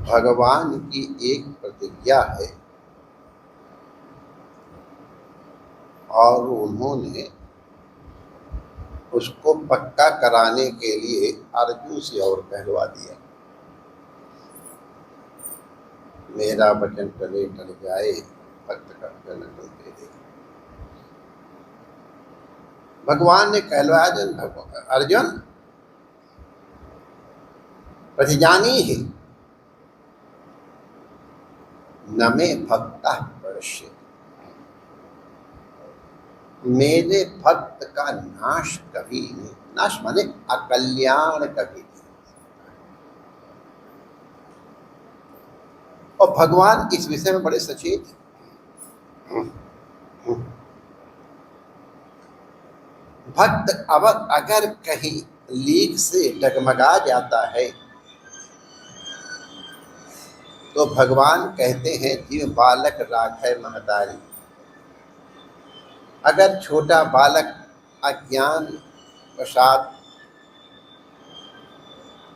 भगवान की एक प्रतिज्ञा है और उन्होंने उसको पक्का कराने के लिए अर्जुन से और कहलवा दिया, मेरा वचन टले टल जाए, भक्त का वचन टल दे दे। भगवान ने कहलवाया, अर्जुन प्रतिजानी है न में भक्ता पश्य, मेरे भक्त का नाश कभी नहीं, नाश माने अकल्याण कभी नहीं। और भगवान इस विषय में बड़े सचेत हैं। भक्त अब अगर कहीं लीक से डगमगा जाता है तो भगवान कहते हैं जीव बालक राखै महतारी। अगर छोटा बालक अज्ञान वशात,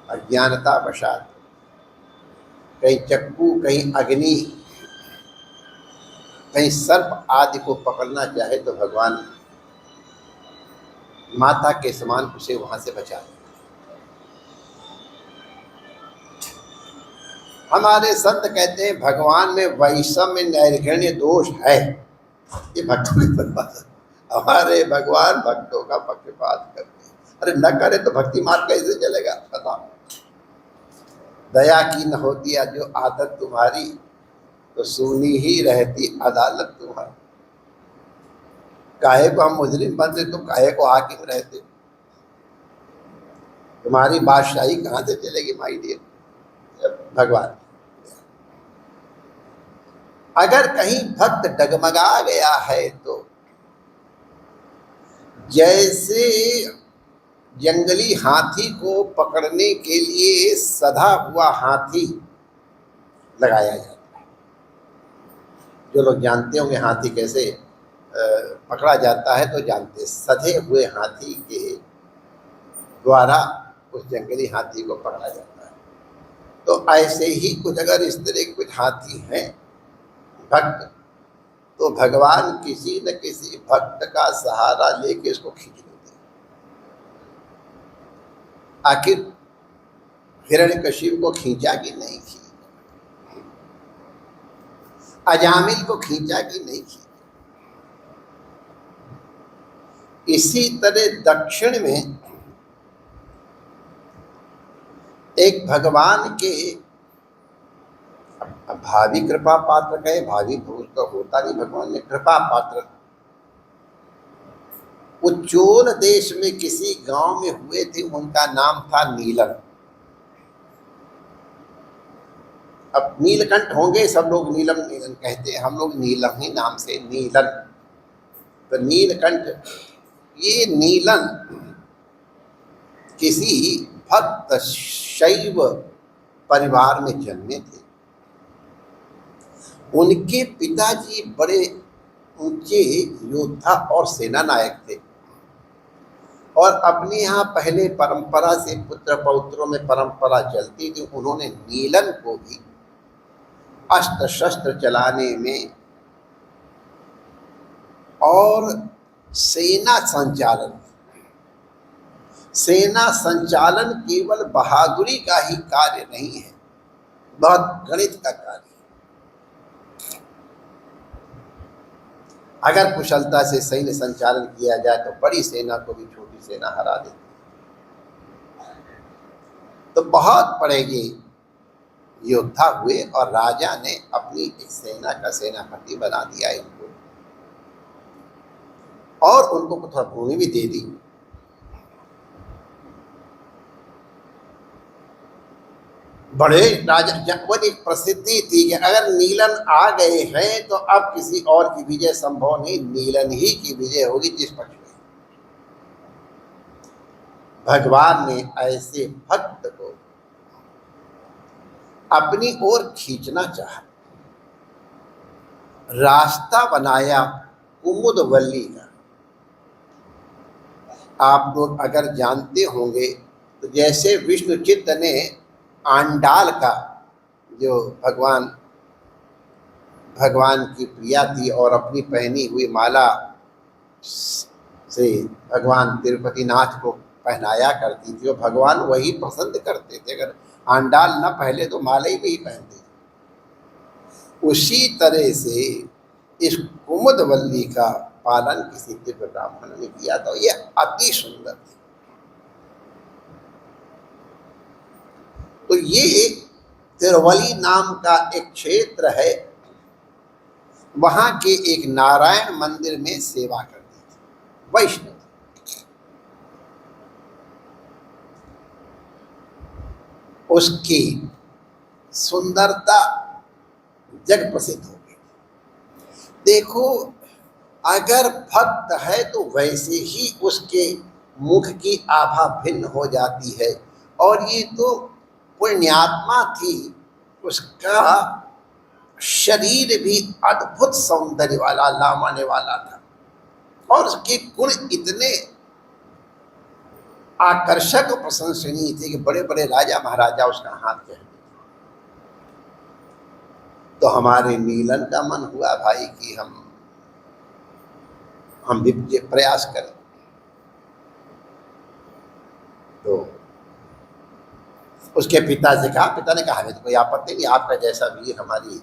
अज्ञानता वशात कहीं चक्कू, कहीं अग्नि, कहीं सर्प आदि को पकड़ना चाहे तो भगवान माता के समान उसे वहां से बचा दें। हमारे संत कहते हैं भगवान में वैषम्य नैर्घण्य दोष है, ये भक्तों की परिभाषा। हमारे भगवान भक्तों का पक्षपात करते हैं। अरे न करे तो भक्ति मार्ग कैसे चलेगा? बताओ, दया की न होती है जो आदत तुम्हारी, तो सुनी ही रहती अदालत तुम्हारी। काहे को हम मुजरिम बनते, तुम काहे को हाकिम रहते? तुम्हारी बादशाही कहाँ से चलेगी माई डियर? भगवान अगर कहीं भक्त डगमगा गया है तो जैसे जंगली हाथी को पकड़ने के लिए सधा हुआ हाथी लगाया जाता है। जो लोग जानते होंगे हाथी कैसे पकड़ा जाता है तो जानते, सधे हुए हाथी के द्वारा उस जंगली हाथी को पकड़ा जाता है। तो ऐसे ही कुछ अगर इस तरह कुछ हाथी हैं भक्त, तो भगवान किसी न किसी भक्त का सहारा लेके इसको खींच लेते हैं। आखिर हिरण्यकशिपु को खींचा कि नहीं खींचा, अजामिल को खींचा कि नहीं खींचा। इसी तरह दक्षिण में एक भगवान के भावी कृपा पात्र कहे, भावी भूत तो होता नहीं, भगवान ने कृपा पात्र उज्जैन देश में किसी गांव में हुए थे, उनका नाम था नीलन। अब नीलकंठ होंगे, सब लोग नीलम नीलन कहते हैं, हम लोग नीलम ही नाम से नीलन। तो नीलकंठ, ये नीलन किसी भक्त शैव परिवार में जन्मे थे। उनके पिताजी बड़े ऊंचे योद्धा और सेना नायक थे और अपने यहाँ पहले परंपरा से पुत्र पौत्रों में परंपरा चलती थी। उन्होंने नीलन को भी अस्त्र शस्त्र चलाने में और सेना संचालन केवल बहादुरी का ही कार्य नहीं है, बहुत गणित का कार्य। अगर कुशलता से सैन्य संचालन किया जाए तो बड़ी सेना को भी छोटी सेना हरा देती। तो बहुत बड़े ये योद्धा हुए और राजा ने अपनी एक सेना का सेनापति बना दिया इनको, और उनको थोड़ा भूमि भी दे दी। बड़े राजा वो एक प्रसिद्धि थी कि अगर नीलन आ गए हैं तो अब किसी और की विजय संभव नहीं, नीलन ही की विजय होगी जिस पक्ष में। भगवान ने ऐसे भक्त को अपनी ओर खींचना चाहा, रास्ता बनाया कुमुदवल्ली का। आप लोग अगर जानते होंगे तो जैसे विष्णु चित्त ने आंडाल का जो भगवान की प्रिया थी और अपनी पहनी हुई माला से भगवान तिरुपति नाथ को पहनाया करती थी, और भगवान वही पसंद करते थे। अगर आंडाल न पहले तो माला ही नहीं पहनते थे। उसी तरह से इस कुमुदवल्ली का पालन किसी दिव्य ब्राह्मण ने किया था। ये अति सुंदर थी। तो ये तिरुवली नाम का एक क्षेत्र है, वहां के एक नारायण मंदिर में सेवा करती थी, वैष्णव। उसकी सुंदरता जग प्रसिद्ध हो गई। देखो, अगर भक्त है तो वैसे ही उसके मुख की आभा भिन्न हो जाती है। और ये तो पुण्यात्मा थी, उसका शरीर भी अद्भुत सौंदर्य वाला, लामाने वाला था, और उसके गुण इतने आकर्षक और प्रशंसनीय थे कि बड़े बड़े राजा महाराजा उसका हाथ कह देते। तो हमारे नीलन का मन हुआ भाई कि हम भी प्रयास करें। तो उसके पिता से कहा, पिता ने कहा, हमें तो कोई आपत्ति नहीं, आपका जैसा वीर हमारी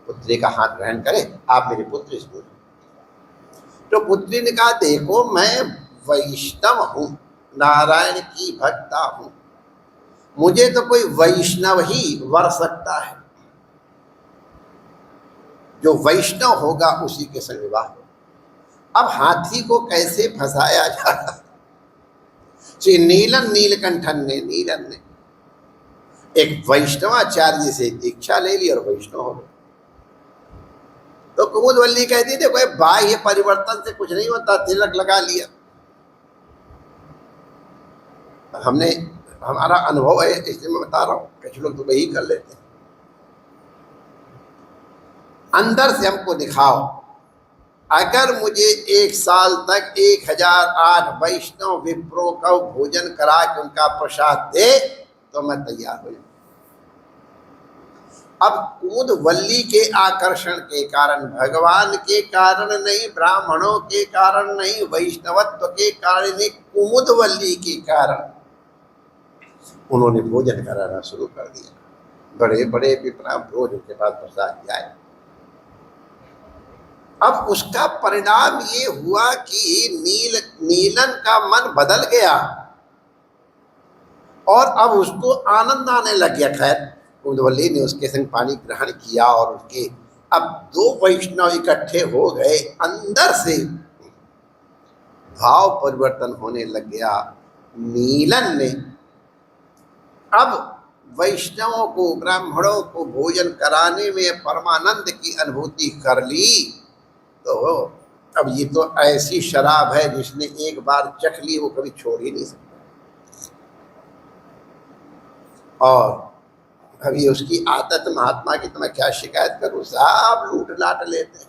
पुत्री का हाथ ग्रहण करे, आप मेरी पुत्री इसको। तो पुत्री ने कहा, देखो मैं वैष्णव हूँ, नारायण की भक्ता हूँ, मुझे तो कोई वैष्णव ही वर सकता है, जो वैष्णव होगा उसी के संग विवाह हो। अब हाथी को कैसे फंसाया जाए? श्री नीलकंठन ने, नीलन ने एक वैष्णवाचार्य से दीक्षा ले ली और वैष्णव हो गए। तो कुमुदवल्ली कहती थी, कोई बाह्य परिवर्तन से कुछ नहीं होता, तिलक लगा लिया। हमारा अनुभव है, इसलिए मैं बता रहा हूँ, कुछ लोग तो वही कर लेते हैं। अंदर से हमको दिखाओ। अगर मुझे 1 साल तक 1008 वैष्णव विप्रो का भोजन करा के उनका प्रसाद दे तो मैं तैयार हो जाऊँ। अब कुमुदवल्ली के आकर्षण के कारण, भगवान के कारण नहीं, ब्राह्मणों के कारण नहीं, वैष्णवत्व के कारण नहीं, कुमुदवल्ली के कारण उन्होंने भोजन कराना शुरू कर दिया। बड़े बड़े विप्रा रोज उनके पास प्रसाद जाए। अब उसका परिणाम ये हुआ कि नीलन का मन बदल गया और अब उसको आनंद आने लग गया। खैर, कुमुदवल्ली ने उसके संग पानी ग्रहण किया और उसके अब 2 वैष्णव इकट्ठे हो गए। अंदर से भाव परिवर्तन होने लग गया। नीलन ने अब वैष्णवों को, ब्राह्मणों को भोजन कराने में परमानंद की अनुभूति कर ली। तो अब ये तो ऐसी शराब है जिसने एक बार चख ली वो कभी छोड़ ही नहीं सकता। और अभी उसकी आदत, महात्मा की तो मैं क्या शिकायत करूं, सब लूट लाट लेते हैं।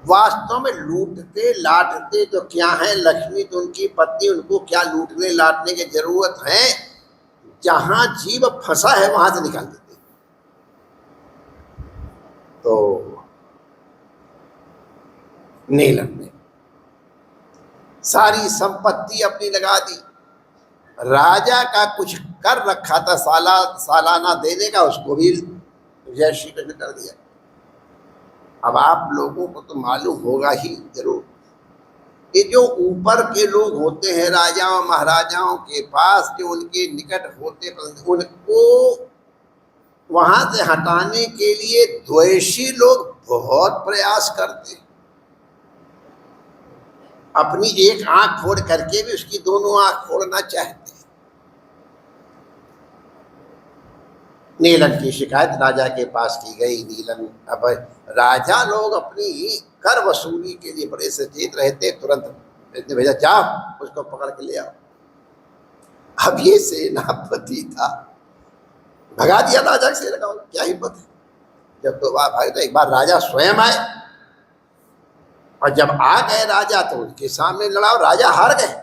वास्तव में लूटते लाटते तो क्या है, लक्ष्मी तो उनकी पत्नी, उनको क्या लूटने लाटने की जरूरत है। जहां जीव फंसा है वहां से निकाल देते। तो नीलन ने सारी संपत्ति अपनी लगा दी। राजा का कुछ कर रखा था सालाना देने का, उसको भी जय श्री कृष्ण कर दिया। अब आप लोगों को तो मालूम होगा ही जरूर कि जो ऊपर के लोग होते हैं राजाओं महाराजाओं के पास, जो उनके निकट होते, उनको वहां से हटाने के लिए द्वेषी लोग बहुत प्रयास करते हैं। अपनी एक आंख फोड़ करके भी उसकी दोनों आंख फोड़ना चाहते हैं। नीलन की शिकायत राजा के पास की गई। नीलन, अब राजा लोग अपनी कर वसूली के लिए बड़े सचेत रहते, तुरंत इसने भेजा, जाओ उसको पकड़ के ले आओ। अब ये सेनापति था, भगा दिया राजा के सेना का, क्या हिम्मत है। जब तो भाई, तो एक बार राजा स्वयं आए, और जब आ गए राजा तो उनके सामने लड़ाओ, राजा हार गए।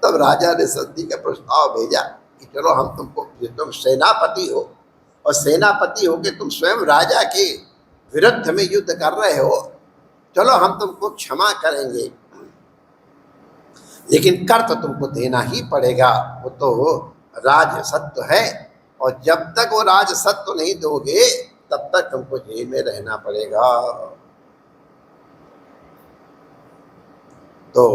तब राजा ने संधि का प्रस्ताव भेजा कि चलो हम तुमको, तुम सेनापति हो और सेनापति हो के तुम स्वयं राजा के विरुद्ध में युद्ध कर रहे हो, चलो हम तुमको क्षमा करेंगे, लेकिन कर तो तुमको देना ही पड़ेगा, वो तो राजसत्व है, और जब तक वो राजसत्व नहीं दोगे तब तक तुमको जेल में रहना पड़ेगा। तो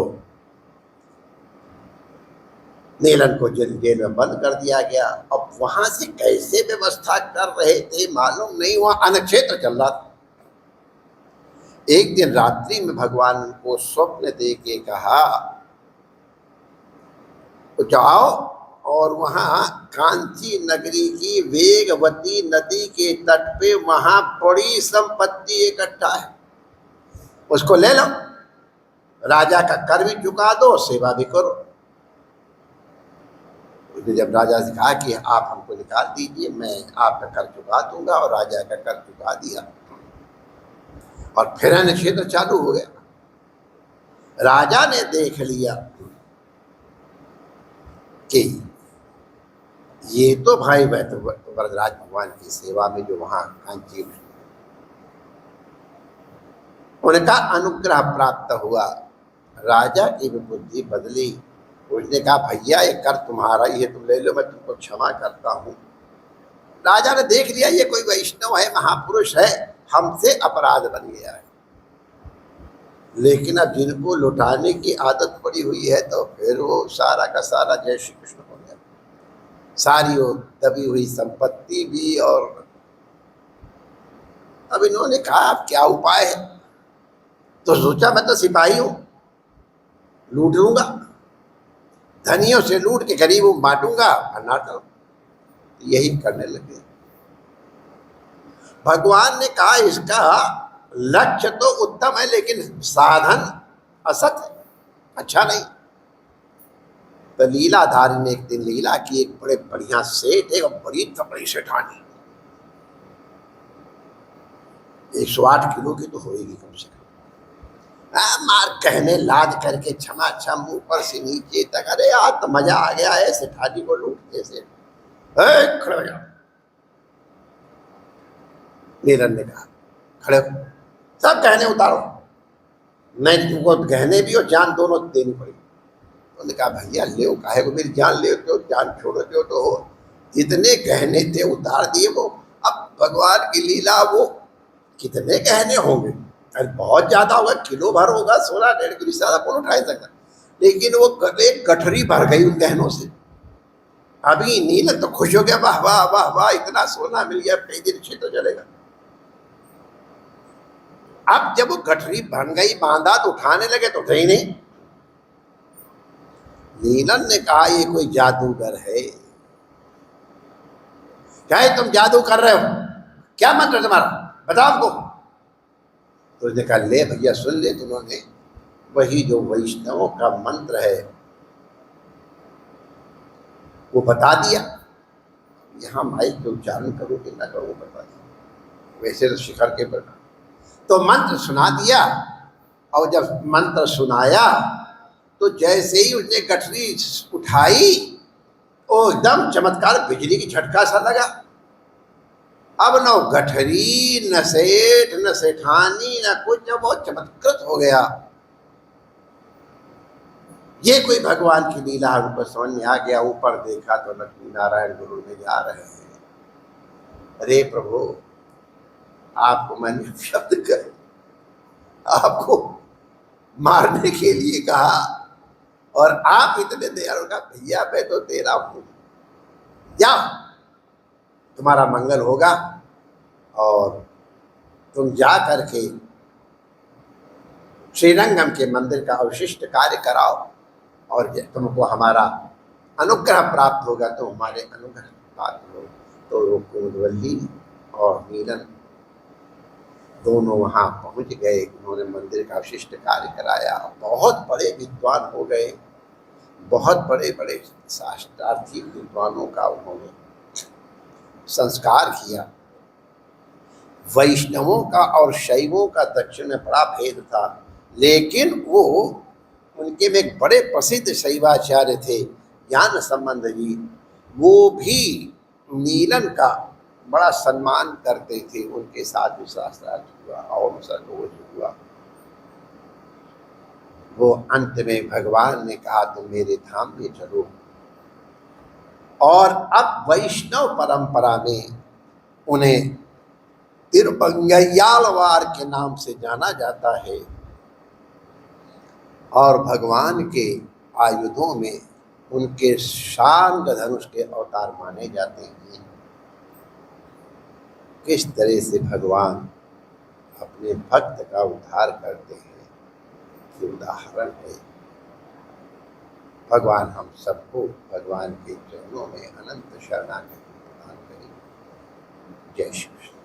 नीलन को जेल में बंद कर दिया गया। अब वहां से कैसे व्यवस्था कर रहे थे मालूम नहीं, वहां अनक्षेत्र चल रहा था। एक दिन रात्रि में भगवान को स्वप्न दे के कहा, तो जाओ और वहां कांची नगरी की वेगवती नदी के तट पे वहां बड़ी संपत्ति इकट्ठा है, उसको ले लो, राजा का कर भी चुका दो, सेवा भी करो। उसने जब राजा से कहा कि आप हमको निकाल दीजिए, मैं आपका कर चुका दूंगा, और राजा का कर चुका दिया, और फिर क्षेत्र चालू हो गया। राजा ने देख लिया कि ये तो भाई वरदराज भगवान की सेवा में जो वहां कांची, उनका अनुग्रह प्राप्त हुआ। राजा की भी बुद्धि बदली, उसने कहा भैया ये कर तुम्हारा ही है, तुम ले लो, मैं तुमको क्षमा करता हूँ। राजा ने देख लिया ये कोई वैष्णव है, महापुरुष है, हमसे अपराध बन गया है, लेकिन अब जिनको लुटाने की आदत पड़ी हुई है तो फिर वो सारा का सारा जय श्री कृष्ण हो गया, सारी वो दबी हुई संपत्ति भी। और अब इन्होंने कहा अब क्या उपाय है, तो सोचा मैं तो सिपाही हूं, लूट लूंगा, धनियों से लूट के गरीबों में बांटूंगा, भंडार, यही करने लगे। भगवान ने कहा इसका लक्ष्य तो उत्तम है, लेकिन साधन असत है, अच्छा नहीं। तो लीलाधारी ने एक दिन लीला की, एक बड़े बढ़िया सेठ है, बड़ी तबड़ी सेठानी, 108 किलो की तो होगी कम से कम, मार कहने लाज करके क्षमा छम ऊपर से नीचे तक, अरे यार तो मजा आ गया है सेठानी को लूटने से, खड़े हो जाओ। नीलन ने कहा खड़े हो, सब गहने उतारो, नहीं तुमको गहने भी और जान दोनों देनी पड़ेगी। उन्होंने कहा भैया ले काहे को मेरी जान ले हो, जान छोड़ोगे तो हो, जितने गहने थे उतार दिए वो। अब भगवान की लीला, वो कितने गहने होंगे, अरे बहुत ज्यादा होगा, किलो भर होगा, 16-1.5 किलो से ज्यादा कौन उठा सकता, लेकिन वो एक गठरी भर गई उन गहनों से। अभी नीलन तो खुश हो गया, वाह वाह वाह वाह, इतना सोना मिल गया, कई दिन क्षेत्र चलेगा। अब जब वो गठरी बन गई, बांधा तो उठाने लगे तो उठे ही नहीं। नीलन ने कहा ये कोई जादूगर है, क्या है तुम जादू कर रहे हो, क्या मंत्र तुम्हारा, बताओ हमको। तो उसने कहा ले भैया सुन ले, तुम्होंने वही जो वैष्णवों का मंत्र है वो बता दिया। यहाँ माइक के उच्चारण करो कि ना करो बता दिया, वैसे तो शिखर के बता, तो मंत्र सुना दिया। और जब मंत्र सुनाया तो जैसे ही उसने गठरी उठाई, वो एकदम चमत्कार, बिजली की झटका सा लगा। अब न गठरी, न सेठ, न सेठानी, न कुछ, बहुत चमत्कृत हो गया। ये कोई भगवान की लीला उनको समझ में आ गया। ऊपर देखा तो लक्ष्मी नारायण गुरु में जा रहे हैं, अरे प्रभु आपको मैंने शब्द कर आपको मारने के लिए कहा और आप इतने दयालु, का भैया मैं तो तेरा हूं, जाओ तुम्हारा मंगल होगा और तुम जा करके श्रीरंगम के मंदिर का अवशिष्ट कार्य कराओ और तुमको हमारा अनुग्रह प्राप्त होगा। तो हमारे अनुग्रह प्राप्त हो तो कुमुदवल्ली और नीलन दोनों वहाँ पहुँच गए। उन्होंने मंदिर का अवशिष्ट कार्य कराया, बहुत बड़े विद्वान हो गए, बहुत बड़े बड़े शास्त्रार्थी विद्वानों का उन्होंने संस्कार किया। वैष्णवों का और शैवों का दक्षिण में बड़ा भेद था, लेकिन वो उनके में एक बड़े प्रसिद्ध शैवाचार्य थे ज्ञान संबंध जी। वो भी नीलन का बड़ा सम्मान करते थे। उनके साथ विश्वासघात हुआ और संतोष हुआ। वो अंत में भगवान ने कहा तुम मेरे धाम में चलो। और अब वैष्णव परंपरा में उन्हें तिरुपंगयालवार के नाम से जाना जाता है और भगवान के आयुधों में उनके शांग धनुष के अवतार माने जाते हैं। किस तरह से भगवान अपने भक्त का उद्धार करते हैं ये उदाहरण है। भगवान हम सबको भगवान के चरणों में अनंत शरणागति प्रदान करें। जय श्री कृष्ण।